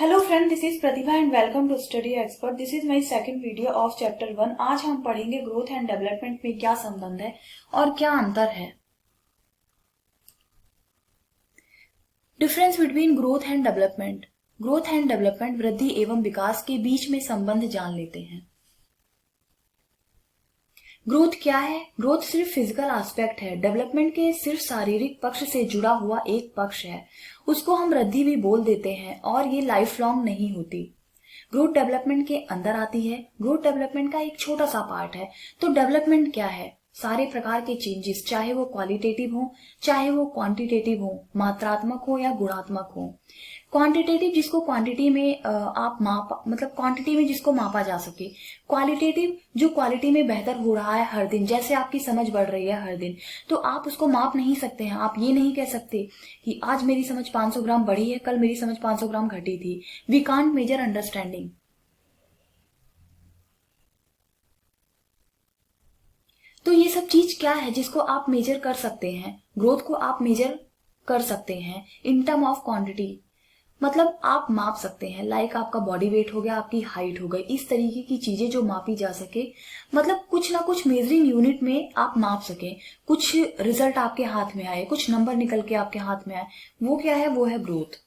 Hello friend, this is Pratibha and welcome to study expert. This is my second video of chapter 1। आज हम पढ़ेंगे growth and development में क्या संबंध है और क्या अंतर है। Difference between growth and development. Growth and development वृद्धि एवं विकास के बीच में संबंध जान लेते हैं। ग्रोथ क्या है? ग्रोथ सिर्फ फिजिकल एस्पेक्ट है। डेवलपमेंट के सिर्फ शारीरिक पक्ष से जुड़ा हुआ एक पक्ष है। उसको हम वृद्धि भी बोल देते हैं और ये लाइफ लॉन्ग नहीं होती। ग्रोथ डेवलपमेंट के अंदर आती है। ग्रोथ डेवलपमेंट का एक छोटा सा पार्ट है। तो डेवलपमेंट क्या है? सारे प्रकार के चेंजेस, चाहे वो क्वालिटेटिव हो चाहे वो क्वांटिटेटिव हो, मात्रात्मक हो या गुणात्मक हो। क्वांटिटेटिव जिसको क्वांटिटी में आप मतलब क्वांटिटी में जिसको मापा जा सके। क्वालिटेटिव जो क्वालिटी में बेहतर हो रहा है हर दिन, जैसे आपकी समझ बढ़ रही है हर दिन, तो आप उसको माप नहीं सकते हैं। आप ये नहीं कह सकते कि आज मेरी समझ 500 ग्राम बढ़ी है, कल मेरी समझ 500 ग्राम घटी थी। We can't measure understanding. तो ये सब चीज क्या है जिसको आप मेजर कर सकते हैं? ग्रोथ को आप मेजर कर सकते हैं इन टर्म ऑफ क्वांटिटी। मतलब आप माप सकते हैं, लाइक आपका बॉडी वेट हो गया, आपकी हाइट हो गई, इस तरीके की चीजें जो मापी जा सके। मतलब कुछ ना कुछ मेजरिंग यूनिट में आप माप सकें, कुछ रिजल्ट आपके हाथ में आए, कुछ नंबर निकल के आपके हाथ में आए। वो क्या है? वो है ग्रोथ।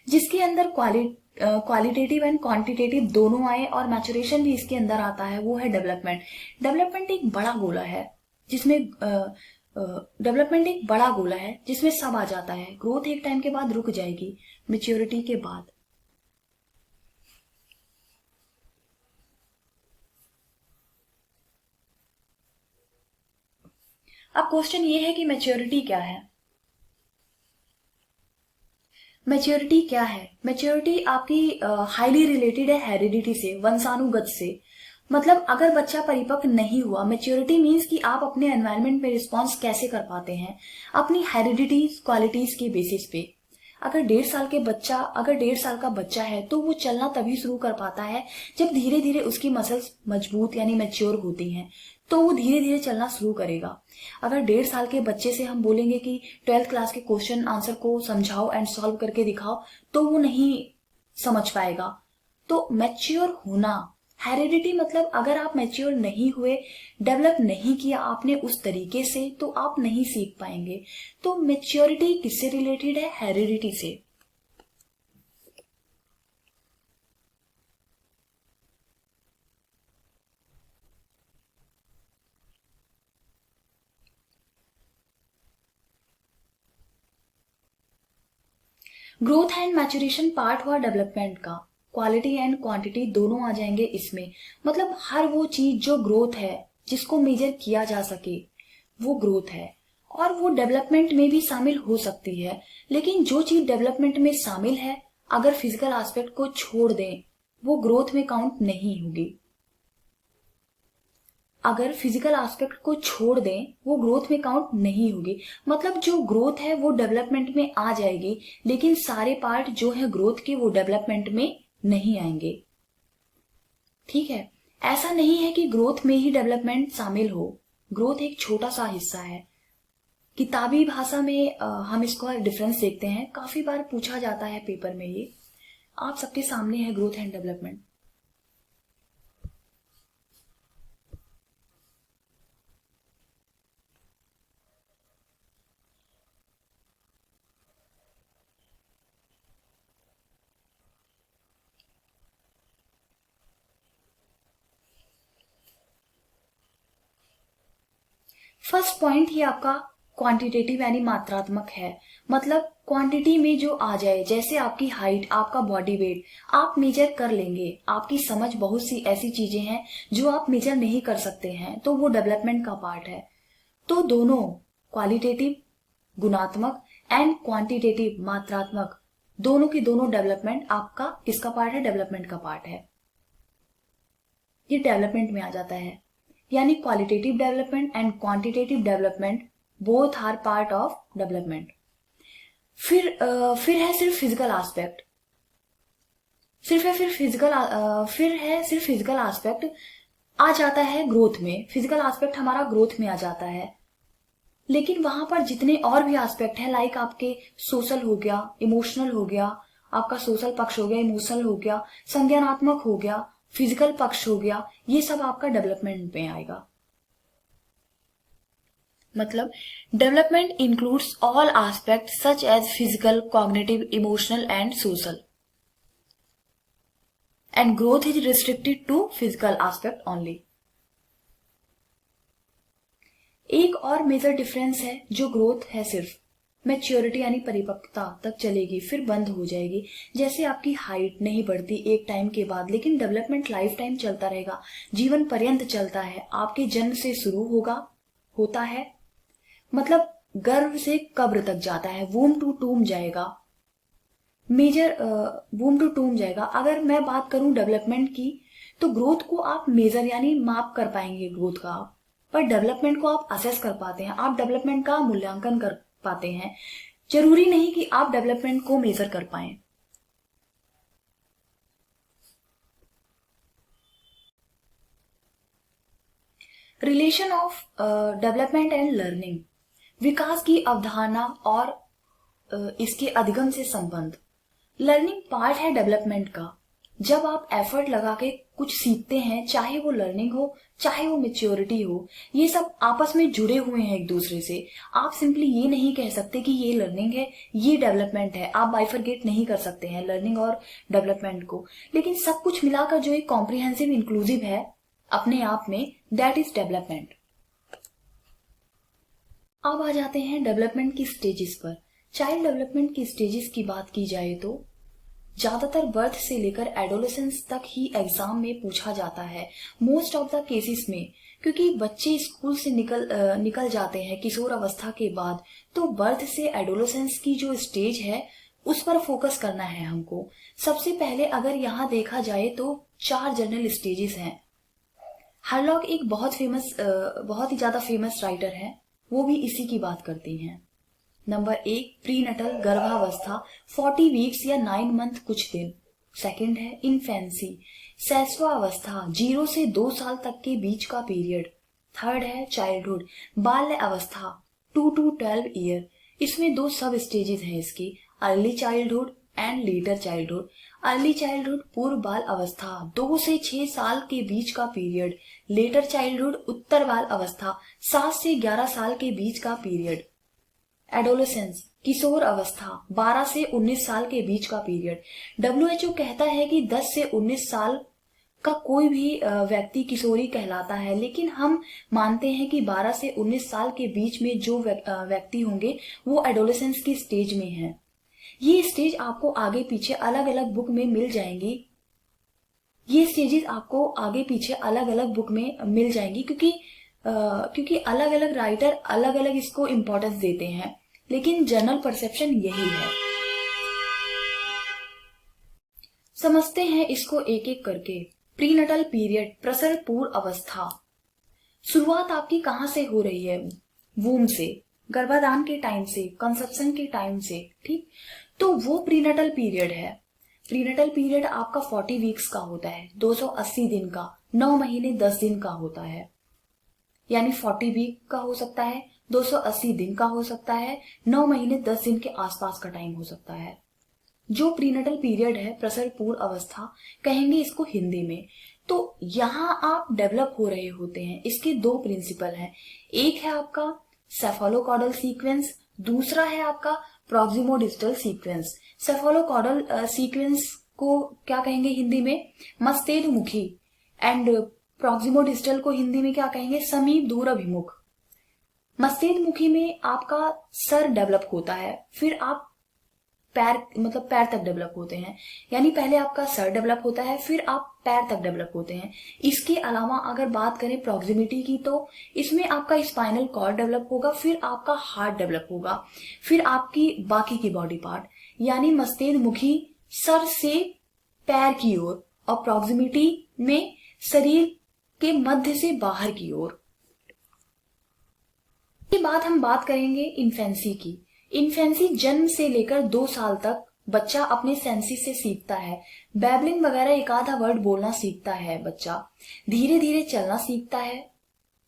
जिसके अंदर क्वालिटेटिव एंड क्वांटिटेटिव दोनों आए और मैचुरेशन भी इसके अंदर आता है, वो है डेवलपमेंट। डेवलपमेंट एक बड़ा गोला है जिसमें डेवलपमेंट एक बड़ा गोला है जिसमें सब आ जाता है। ग्रोथ एक टाइम के बाद रुक जाएगी, मेच्योरिटी के बाद। अब क्वेश्चन ये है कि मेच्योरिटी क्या है? मेच्योरिटी क्या है? मेच्योरिटी आपकी हाईली रिलेटेड है हेरिडिटी से, वंशानुगत से। मतलब अगर बच्चा परिपक्व नहीं हुआ, मेच्योरिटी मीन्स कि आप अपने एनवायरनमेंट में रिस्पॉन्स कैसे कर पाते हैं अपनी हेरिडिटीज क्वालिटीज के बेसिस पे। अगर 1.5 साल का बच्चा है तो वो चलना तभी शुरू कर पाता है जब धीरे धीरे उसकी मसल्स मजबूत यानी मैच्योर होती हैं, तो वो धीरे धीरे चलना शुरू करेगा। अगर 1.5 साल के बच्चे से हम बोलेंगे कि 12th क्लास के क्वेश्चन आंसर को समझाओ एंड सॉल्व करके दिखाओ, तो वो नहीं समझ पाएगा। तो मैच्योर होना, हेरिडिटी मतलब अगर आप मैच्योर नहीं हुए, डेवलप नहीं किया आपने उस तरीके से, तो आप नहीं सीख पाएंगे। तो मैच्योरिटी किससे रिलेटेड है? हेरिडिटी से। ग्रोथ एंड मैचुरेशन पार्ट हुआ डेवलपमेंट का। क्वालिटी एंड क्वांटिटी दोनों आ जाएंगे इसमें। मतलब हर वो चीज जो ग्रोथ है, जिसको मेजर किया जा सके, वो ग्रोथ है। और वो डेवलपमेंट में भी शामिल हो सकती है। लेकिन जो चीज डेवलपमेंट में शामिल है, अगर फिजिकल एस्पेक्ट को छोड़ दें, वो ग्रोथ में काउंट नहीं होगी। अगर फिजिकल एस्पेक्ट को छोड़ दें, वो ग्रोथ में काउंट नहीं होगी। मतलब जो ग्रोथ है वो डेवलपमेंट में आ जाएगी, लेकिन सारे पार्ट जो है ग्रोथ के वो डेवलपमेंट में नहीं आएंगे। ठीक है, ऐसा नहीं है कि ग्रोथ में ही डेवलपमेंट शामिल हो। ग्रोथ एक छोटा सा हिस्सा है। किताबी भाषा में हम इसको डिफरेंस देखते हैं, काफी बार पूछा जाता है पेपर में। ये आप सबके सामने है growth and development. First point ही आपका क्वांटिटेटिव यानी मात्रात्मक है। मतलब क्वांटिटी में जो आ जाए, जैसे आपकी हाइट, आपका बॉडी वेट, आप मेजर कर लेंगे। आपकी समझ, बहुत सी ऐसी चीजें हैं जो आप मेजर नहीं कर सकते हैं, तो वो डेवलपमेंट का पार्ट है। तो दोनों, क्वालिटेटिव गुणात्मक एंड क्वांटिटेटिव मात्रात्मक, दोनों की दोनों डेवलपमेंट आपका किसका पार्ट है? डेवलपमेंट का पार्ट है। ये डेवलपमेंट में आ जाता है। यानी qualitative development and quantitative development both are part of development. फिर है सिर्फ फिजिकल एस्पेक्ट। सिर्फ फिजिकल एस्पेक्ट आ जाता है ग्रोथ में। फिजिकल एस्पेक्ट हमारा ग्रोथ में आ जाता है। लेकिन वहां पर जितने और भी एस्पेक्ट हैं, लाइक आपके सोशल हो गया, इमोशनल हो गया, आपका सोशल पक्ष हो गया, इमोशनल हो गया, संज्ञानात्मक हो गया, फिजिकल पक्ष हो गया, ये सब आपका डेवलपमेंट में आएगा। मतलब development includes all aspect such as physical, cognitive, emotional and social, and growth is restricted to physical aspect only. एक और मेजर डिफरेंस है, जो ग्रोथ है सिर्फ मैच्योरिटी यानी परिपक्वता तक चलेगी, फिर बंद हो जाएगी। जैसे आपकी हाइट नहीं बढ़ती एक टाइम के बाद, लेकिन डेवलपमेंट लाइफ टाइम चलता रहेगा, जीवन पर्यंत चलता है। आपके जन्म से शुरू होता है, मतलब गर्भ से कब्र तक जाता है, वूम टू टूम जाएगा, मेजर वूम टू टूम जाएगा। अगर मैं बात करूं डेवलपमेंट की, तो ग्रोथ को आप मेजर यानी माप कर पाएंगे ग्रोथ का, पर डेवलपमेंट को आप असेस कर पाते हैं, आप डेवलपमेंट का मूल्यांकन कर पाते हैं। जरूरी नहीं कि आप डेवलपमेंट को मेजर कर पाएं। Relation of development and learning, विकास की अवधारणा और इसके अधिगम से संबंध। लर्निंग पार्ट है डेवलपमेंट का। जब आप एफर्ट लगा के कुछ सीखते हैं, चाहे वो लर्निंग हो, चाहे वो मेच्योरिटी हो, ये सब आपस में जुड़े हुए हैं एक दूसरे से। आप सिंपली ये नहीं कह सकते कि ये लर्निंग है, ये डेवलपमेंट है। आप बाइफरगेट नहीं कर सकते हैं लर्निंग और डेवलपमेंट को, लेकिन सब कुछ मिलाकर जो एक कॉम्प्रिहेंसिव इंक्लूसिव है अपने आप में, दैट इज डेवलपमेंट। अब आ जाते हैं डेवलपमेंट की स्टेजेस पर। चाइल्ड डेवलपमेंट की स्टेजेस की बात की जाए तो ज्यादातर बर्थ से लेकर एडोलेसेंस तक ही एग्जाम में पूछा जाता है, मोस्ट ऑफ द केसेस में, क्योंकि बच्चे स्कूल से निकल जाते हैं किशोर अवस्था के बाद। तो बर्थ से एडोलेसेंस की जो स्टेज है उस पर फोकस करना है हमको। सबसे पहले अगर यहाँ देखा जाए तो 4 जनरल स्टेजेस हैं। हरलॉक एक बहुत ही ज्यादा फेमस राइटर है, वो भी इसी की बात करती हैं। नंबर 1 प्रीनटल गर्भावस्था 40 वीक्स या 9 मंथ कुछ दिन। सेकंड है इन्फेंसी शैशवावस्था 0 से 2 साल तक के बीच का पीरियड। थर्ड है चाइल्डहुड बाल्य अवस्था 2 to 12 ईयर। इसमें 2 सब स्टेजेस हैं इसकी, early childhood and later childhood. Early childhood पूर्व बाल अवस्था 2 से 6 साल के बीच का पीरियड। लेटर चाइल्डहुड उत्तर बाल अवस्था 7 से 11 साल के बीच का पीरियड। एडोलेसेंस किशोर अवस्था 12 से 19 साल के बीच का पीरियड। WHO कहता है कि 10 से 19 साल का कोई भी व्यक्ति किशोरी कहलाता है, लेकिन हम मानते हैं कि 12 से 19 साल के बीच में जो व्यक्ति होंगे वो एडोलेसेंस की स्टेज में हैं। ये स्टेज आपको आगे पीछे अलग अलग बुक में मिल जाएंगी। ये स्टेजेस आपको आगे पीछे अलग अलग बुक में मिल जाएंगी, क्योंकि अलग अलग राइटर अलग अलग इसको इम्पोर्टेंस देते हैं, लेकिन जनरल परसेप्शन यही है। समझते हैं इसको एक एक करके। प्रीनटल पीरियड प्रसव पूर्व अवस्था। शुरुआत आपकी कहां से हो रही है? वूम से, गर्भाधान के टाइम से, कंसेप्शन के टाइम से, ठीक। तो वो प्रीनटल पीरियड है। प्रीनटल पीरियड आपका 40 वीक्स का होता है, 280 दिन का, 9 महीने 10 दिन का होता है। यानी 40 वीक का हो सकता है, 280 दिन का हो सकता है, 9 महीने 10 दिन के आसपास का टाइम हो सकता है। जो प्रीनटल पीरियड है, प्रसव पूर्व अवस्था कहेंगे इसको हिंदी में। तो यहाँ आप डेवलप हो रहे होते हैं। इसके 2 प्रिंसिपल हैं। एक है आपका सेफालोकॉडल सीक्वेंस, दूसरा है आपका प्रॉक्सिमोडिस्टल सीक्वेंस। सेफालोकॉडल सीक्वेंस को क्या कहेंगे हिंदी में? मस्तिष्कमुखी। एंड प्रॉक्सिमोडिस्टल को हिंदी में क्या कहेंगे? समीप दूर अभिमुख। मस्तिष्कमुखी में आपका सर डेवलप होता है, फिर आप पैर तक डेवलप होते हैं। यानी पहले आपका सर डेवलप होता है, फिर आप पैर तक डेवलप होते हैं। इसके अलावा अगर बात करें प्रॉक्सिमिटी की, तो इसमें आपका स्पाइनल कॉर्ड डेवलप होगा, फिर आपका हार्ट डेवलप होगा, फिर आपकी बाकी की बॉडी पार्ट। यानी मस्तिष्कमुखी सर से पैर की ओर, और प्रॉक्सिमिटी में शरीर के मध्य से बाहर की ओर। के बाद हम बात करेंगे इन्फेंसी की। इन्फेंसी जन्म से लेकर 2 साल तक बच्चा अपने सेंसेस से सीखता है। बैबलिंग वगैरह एक आधा वर्ड बोलना सीखता है बच्चा, धीरे धीरे चलना सीखता है।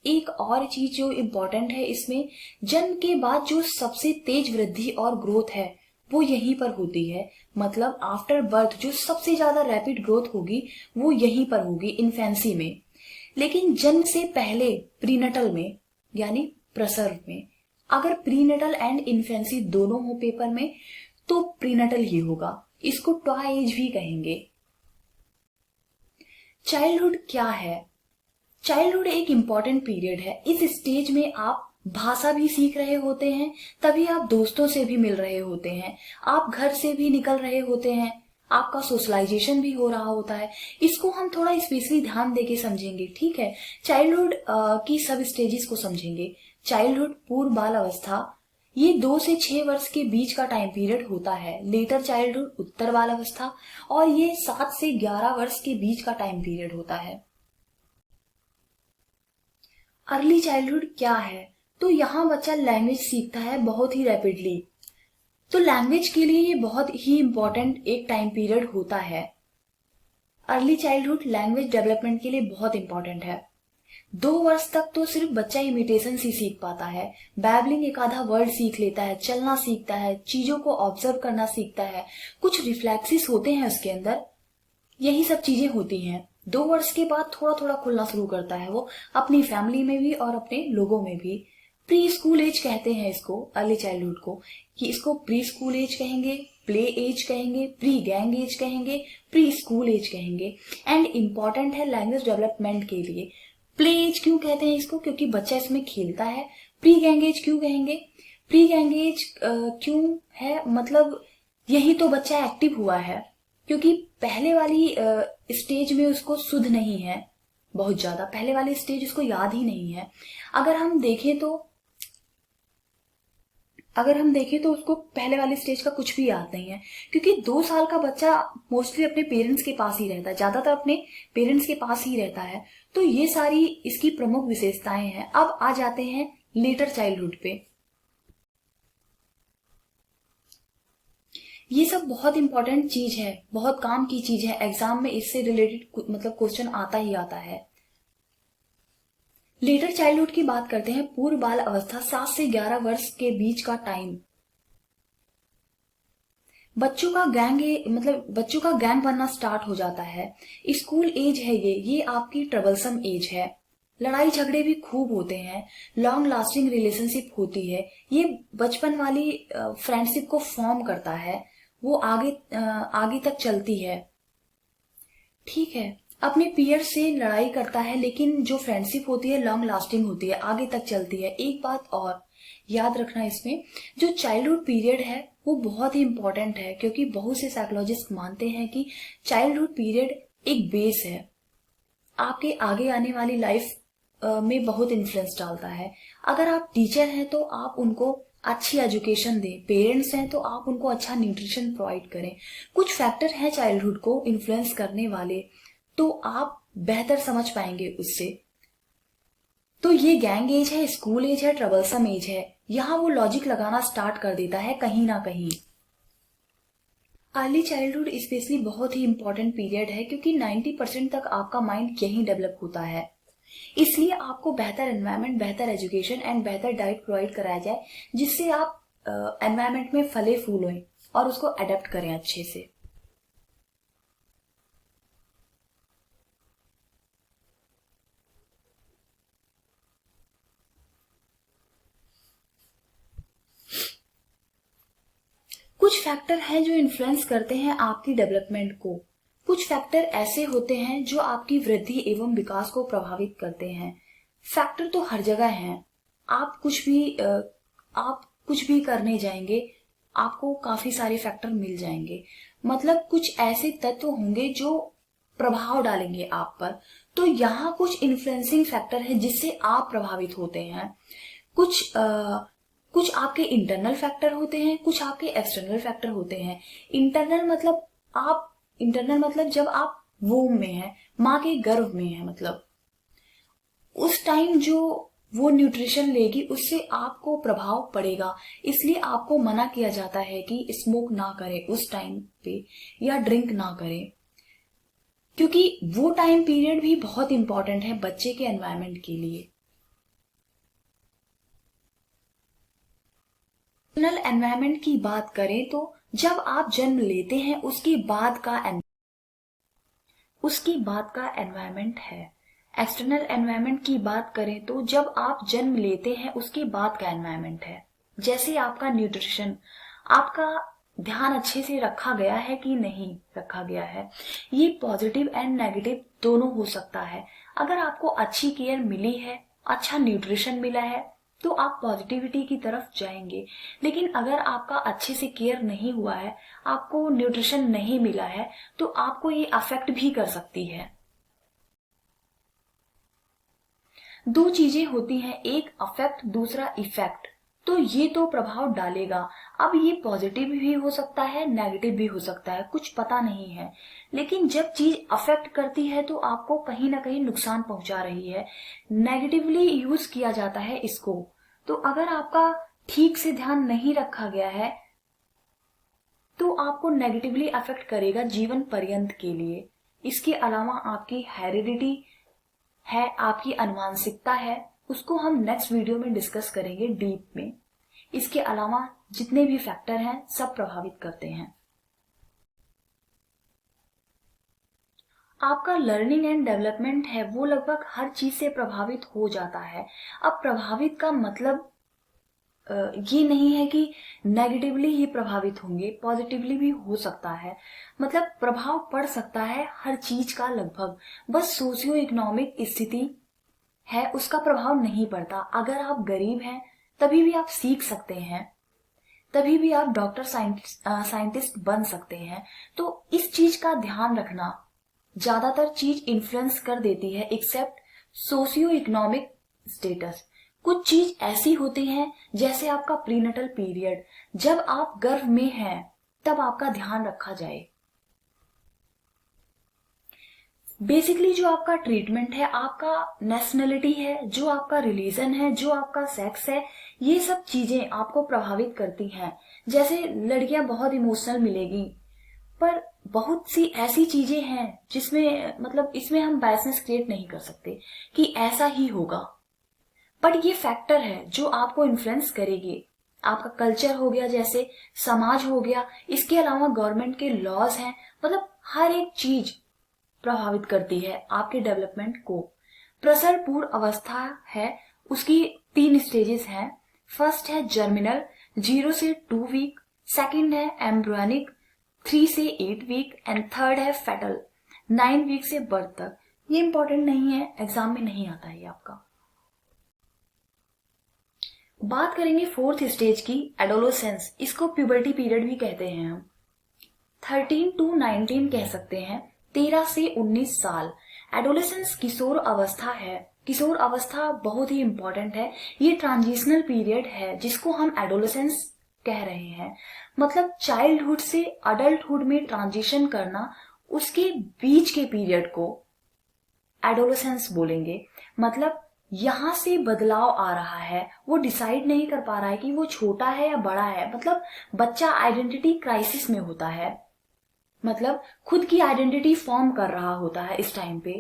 एक और चीज जो इम्पोर्टेंट है इसमें, जन्म के बाद जो सबसे तेज वृद्धि और ग्रोथ है वो यहीं पर होती है। मतलब आफ्टर बर्थ जो सबसे ज्यादा रैपिड ग्रोथ होगी वो यहीं पर होगी, इन्फेंसी में। लेकिन जन्म से पहले प्रीनेटल में यानी प्रसव में, अगर प्रीनेटल एंड इन्फेंसी दोनों हो पेपर में तो प्रीनेटल ही होगा। इसको टॉय एज भी कहेंगे। चाइल्डहुड क्या है? चाइल्डहुड एक इम्पॉर्टेंट पीरियड है। इस स्टेज में आप भाषा भी सीख रहे होते हैं, तभी आप दोस्तों से भी मिल रहे होते हैं, आप घर से भी निकल रहे होते हैं, आपका सोशलाइजेशन भी हो रहा होता है। इसको हम थोड़ा स्पेशली ध्यान देके समझेंगे, ठीक है। चाइल्डहुड की सब स्टेजेस को समझेंगे। चाइल्डहुड पूर्व बाल अवस्था, ये 2 से 6 वर्ष के बीच का टाइम पीरियड होता है। लेटर चाइल्डहुड उत्तर बाल अवस्था, और ये 7 से 11 वर्ष के बीच का टाइम पीरियड होता है। अर्ली चाइल्डहुड क्या है? तो यहाँ बच्चा लैंग्वेज सीखता है बहुत ही रैपिडली। तो लैंग्वेज के लिए ये बहुत ही इंपॉर्टेंट एक टाइम पीरियड होता है। अर्ली चाइल्डहुड लैंग्वेज डेवलपमेंट के लिए बहुत इंपॉर्टेंट है। 2 वर्ष तक तो सिर्फ बच्चा इमिटेशन ही सीख पाता है। बैबलिंग एक आधा वर्ड सीख लेता है, चलना सीखता है, चीजों को ऑब्जर्व करना सीखता है, कुछ रिफ्लेक्सेस होते हैं उसके अंदर, यही सब चीजें होती हैं। 2 वर्ष के बाद थोड़ा थोड़ा खुलना शुरू करता है वो, अपनी फैमिली में भी और अपने लोगों में भी। प्री स्कूल एज कहते हैं इसको, अर्ली चाइल्डहुड को, कि इसको प्री स्कूल एज कहेंगे, प्ले एज कहेंगे, प्री गैंग एज कहेंगे, प्री स्कूल एज कहेंगे। एंड इम्पॉर्टेंट है लैंग्वेज डेवलपमेंट के लिए। प्ले एज क्यों कहते हैं इसको? क्योंकि बच्चा इसमें खेलता है। प्री गैंग एज क्यों कहेंगे? प्री गैंग एज क्यों है? मतलब यही तो बच्चा एक्टिव हुआ है, क्योंकि पहले वाली स्टेज में उसको सुध नहीं है, बहुत ज्यादा पहले वाली स्टेज उसको याद ही नहीं है। अगर हम देखें तो उसको पहले वाली स्टेज का कुछ भी याद नहीं है, क्योंकि 2 साल का बच्चा मोस्टली अपने पेरेंट्स के पास ही रहता है, ज्यादातर अपने पेरेंट्स के पास ही रहता है। तो ये सारी इसकी प्रमुख विशेषताएं हैं। अब आ जाते हैं लेटर चाइल्डहुड पे। ये सब बहुत इंपॉर्टेंट चीज है, बहुत काम की चीज है। एग्जाम में इससे रिलेटेड मतलब क्वेश्चन आता ही आता है। लेटर चाइल्डहुड की बात करते हैं। पूर्व बाल अवस्था 7 से 11 वर्ष के बीच का टाइम। बच्चों का गैंग बनना स्टार्ट हो जाता है। स्कूल एज है ये आपकी ट्रबलसम एज है। लड़ाई झगड़े भी खूब होते हैं, लॉन्ग लास्टिंग रिलेशनशिप होती है। ये बचपन वाली फ्रेंडशिप को फॉर्म करता है, वो आगे तक चलती है, ठीक है। अपने पीयर से लड़ाई करता है, लेकिन जो फ्रेंडशिप होती है लॉन्ग लास्टिंग होती है, आगे तक चलती है। एक बात और याद रखना इसमें, जो चाइल्डहुड पीरियड है वो बहुत ही इंपॉर्टेंट है, क्योंकि बहुत से साइकोलॉजिस्ट मानते हैं कि चाइल्डहुड पीरियड एक बेस है, आपके आगे आने वाली लाइफ में बहुत इन्फ्लुएंस डालता है। अगर आप टीचर हैं तो आप उनको अच्छी एजुकेशन दें, पेरेंट्स हैं तो आप उनको अच्छा न्यूट्रिशन प्रोवाइड करें। कुछ फैक्टर हैं चाइल्डहुड को इन्फ्लुएंस करने वाले, तो आप बेहतर समझ पाएंगे उससे। तो ये गैंग एज है, स्कूल एज है, ट्रबलसम एज है, यहां वो लॉजिक लगाना स्टार्ट कर देता है कहीं ना कहीं। अर्ली चाइल्डहुड स्पेशली बहुत ही इंपॉर्टेंट पीरियड है, क्योंकि 90% तक आपका माइंड यहीं डेवलप होता है। इसलिए आपको बेहतर एनवायरनमेंट, बेहतर एजुकेशन एंड बेहतर डाइट प्रोवाइड कराया जाए, जिससे आप एनवायरनमेंट में फले फूलें और उसको अडेप्ट करें अच्छे से। कुछ फैक्टर हैं जो इन्फ्लुएंस करते हैं आपकी डेवलपमेंट को। कुछ फैक्टर ऐसे होते हैं जो आपकी वृद्धि एवं विकास को प्रभावित करते हैं। फैक्टर तो हर जगह हैं। आप कुछ भी करने जाएंगे, आपको काफी सारे फैक्टर मिल जाएंगे। मतलब कुछ ऐसे तत्व होंगे जो प्रभाव डालेंगे आप पर। तो यहाँ कुछ इन्फ्लुएंसिंग फैक्टर है जिससे आप प्रभावित होते हैं। कुछ आपके इंटरनल फैक्टर होते हैं, कुछ आपके एक्सटर्नल फैक्टर होते हैं। इंटरनल मतलब जब आप वूम में हैं, माँ के गर्भ में हैं, मतलब उस टाइम जो वो न्यूट्रिशन लेगी उससे आपको प्रभाव पड़ेगा। इसलिए आपको मना किया जाता है कि स्मोक ना करें उस टाइम पे, या ड्रिंक ना करें, क्योंकि वो टाइम पीरियड भी बहुत इंपॉर्टेंट है बच्चे के एनवायरनमेंट के लिए। एक्सटर्नल एनवायरनमेंट की बात करें तो जब आप जन्म लेते हैं उसके बाद का एनवायरनमेंट है। एक्सटर्नल एनवायरनमेंट की बात करें तो जब आप जन्म लेते हैं उसके बाद का एनवायरनमेंट है। जैसे आपका न्यूट्रिशन, आपका ध्यान अच्छे से रखा गया है कि नहीं रखा गया है, ये पॉजिटिव एंड नेगेटिव दोनों हो सकता है। अगर आपको अच्छी केयर मिली है, अच्छा न्यूट्रिशन मिला है, तो आप पॉजिटिविटी की तरफ जाएंगे। लेकिन अगर आपका अच्छे से केयर नहीं हुआ है, आपको न्यूट्रिशन नहीं मिला है, तो आपको ये अफेक्ट भी कर सकती है। दो चीजें होती हैं, एक अफेक्ट दूसरा इफेक्ट। तो ये तो प्रभाव डालेगा। अब ये पॉजिटिव भी हो सकता है, नेगेटिव भी हो सकता है, कुछ पता नहीं है। लेकिन जब चीज अफेक्ट करती है तो आपको कहीं ना कहीं नुकसान पहुंचा रही है, नेगेटिवली यूज किया जाता है इसको। तो अगर आपका ठीक से ध्यान नहीं रखा गया है तो आपको नेगेटिवली अफेक्ट करेगा जीवन पर्यंत के लिए। इसके अलावा आपकी हेरिडिटी है, आपकी अनुवांशिकता है, उसको हम नेक्स्ट वीडियो में डिस्कस करेंगे डीप में। इसके अलावा जितने भी फैक्टर हैं सब प्रभावित करते हैं। आपका लर्निंग एंड डेवलपमेंट है वो लगभग हर चीज से प्रभावित हो जाता है। अब प्रभावित का मतलब ये नहीं है कि नेगेटिवली ही प्रभावित होंगे, पॉजिटिवली भी हो सकता है। मतलब प्रभाव पड़ सकता है हर चीज का लगभग, बस सोशियो इकोनॉमिक स्थिति है उसका प्रभाव नहीं पड़ता। अगर आप गरीब हैं तभी भी आप सीख सकते हैं, तभी भी आप डॉक्टर साइंटिस्ट बन सकते हैं। तो इस चीज का ध्यान रखना, ज्यादातर चीज इन्फ्लुएंस कर देती है एक्सेप्ट सोशियो इकोनॉमिक स्टेटस। कुछ चीज ऐसी होती हैं जैसे आपका प्रीनेटल पीरियड, जब आप गर्भ में हैं तब आपका ध्यान रखा जाए। बेसिकली जो आपका ट्रीटमेंट है, आपका नेशनलिटी है, जो आपका रिलीजन है, जो आपका सेक्स है, ये सब चीजें आपको प्रभावित करती हैं। जैसे लड़कियां बहुत इमोशनल मिलेगी, पर बहुत सी ऐसी चीजें हैं जिसमें मतलब इसमें हम बायसनेस क्रिएट नहीं कर सकते कि ऐसा ही होगा, बट ये फैक्टर है जो आपको इन्फ्लुएंस करेगी। आपका कल्चर हो गया, जैसे समाज हो गया, इसके अलावा गवर्नमेंट के लॉज हैं, मतलब हर एक चीज प्रभावित करती है आपके डेवलपमेंट को। प्रसर पूर्व अवस्था है, उसकी 3 स्टेजेस हैं। फर्स्ट है जर्मिनल 0 से 2 वीक, सेकंड है एम्ब्रियोनिक 3 से 8 वीक एंड थर्ड है फेटल 9 वीक से बर्थ तक। ये इंपॉर्टेंट नहीं है, एग्जाम में नहीं आता है आपका। बात करेंगे फोर्थ स्टेज की, एडोलोसेंस। इसको प्यूबर्टी पीरियड भी कहते हैं हम। 13 to 19 कह सकते हैं, 13 से 19 साल। एडोलेसेंस किशोर अवस्था है। किशोर अवस्था बहुत ही इंपॉर्टेंट है। ये ट्रांजिशनल पीरियड है जिसको हम एडोलेसेंस कह रहे हैं। मतलब चाइल्डहुड से अडल्टहुड में ट्रांजिशन करना, उसके बीच के पीरियड को एडोलेसेंस बोलेंगे। मतलब यहां से बदलाव आ रहा है, वो डिसाइड नहीं कर पा रहा है कि वो छोटा है या बड़ा है। मतलब बच्चा आइडेंटिटी क्राइसिस में होता है, मतलब खुद की आइडेंटिटी फॉर्म कर रहा होता है इस टाइम पे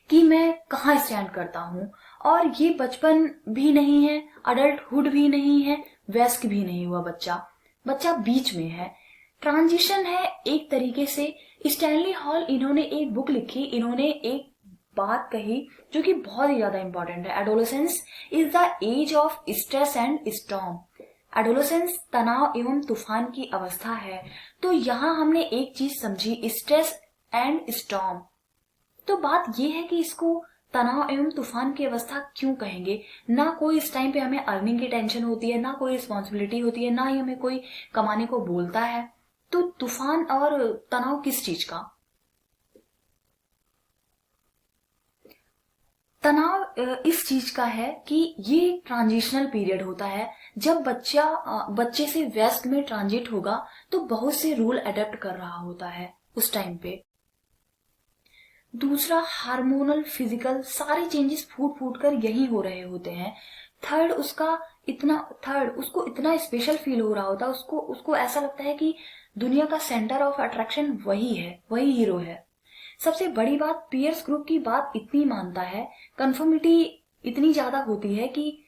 कि मैं कहाँ स्टैंड करता हूँ। और ये बचपन भी नहीं है, अडल्टहुड भी नहीं है, वयस्क भी नहीं हुआ बच्चा, बच्चा बीच में है। ट्रांजिशन है एक तरीके से। स्टैनली हॉल इन्होंने एक बुक लिखी, इन्होंने एक बात कही जो कि बहुत ही ज्यादा इंपॉर्टेंट है। Adolescence is the age of stress and storm. Adolescence तनाव एवं तूफान की अवस्था है। तो यहाँ हमने एक चीज समझी, स्ट्रेस एंड स्टॉर्म। तो बात यह है कि इसको तनाव एवं तूफान की अवस्था क्यों कहेंगे। ना कोई इस टाइम पे हमें अर्निंग की टेंशन होती है, ना कोई रिस्पॉन्सिबिलिटी होती है, ना ही हमें कोई कमाने को बोलता है। तो तूफान और तनाव किस चीज का? तनाव इस चीज का है कि ये ट्रांजिशनल पीरियड होता है। जब बच्चे से वयस्क में ट्रांजिट होगा तो बहुत से रूल अडेप्ट कर रहा होता है उस टाइम पे। दूसरा, हार्मोनल फिजिकल सारे चेंजेस फूट फूट कर यही हो रहे होते हैं। थर्ड, उसको इतना स्पेशल फील हो रहा होता है, उसको ऐसा लगता है कि दुनिया का सेंटर ऑफ अट्रैक्शन वही है, वही हीरो है। सबसे बड़ी बात, पियर्स ग्रुप की बात इतनी मानता है, कंफर्मिटी इतनी ज्यादा होती है कि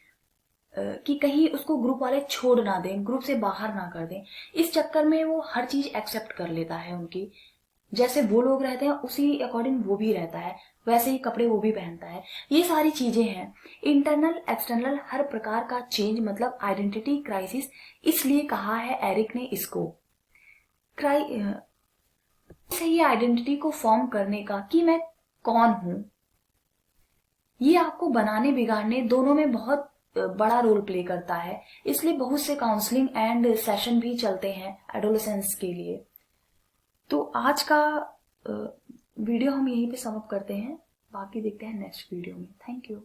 कि कहीं उसको ग्रुप वाले छोड़ ना दें, ग्रुप से बाहर ना कर दें। इस चक्कर में वो हर चीज एक्सेप्ट कर लेता है उनकी, जैसे वो लोग रहते हैं उसी अकॉर्डिंग वो भी रहता है, वैसे ही कपड़े वो भी पहनता है। ये सारी चीजें हैं। इंटरनल एक्सटर्नल हर प्रकार का चेंज मतलब आइडेंटिटी क्राइसिस, इसलिए कहा है एरिक ने इसको सही आइडेंटिटी को फॉर्म करने का कि मैं कौन हूं। ये आपको बनाने बिगाड़ने दोनों में बहुत बड़ा रोल प्ले करता है। इसलिए बहुत से काउंसलिंग एंड सेशन भी चलते हैं एडोलेसेंस के लिए। तो आज का वीडियो हम यहीं पे समाप्त करते हैं, बाकी देखते हैं नेक्स्ट वीडियो में। Thank you.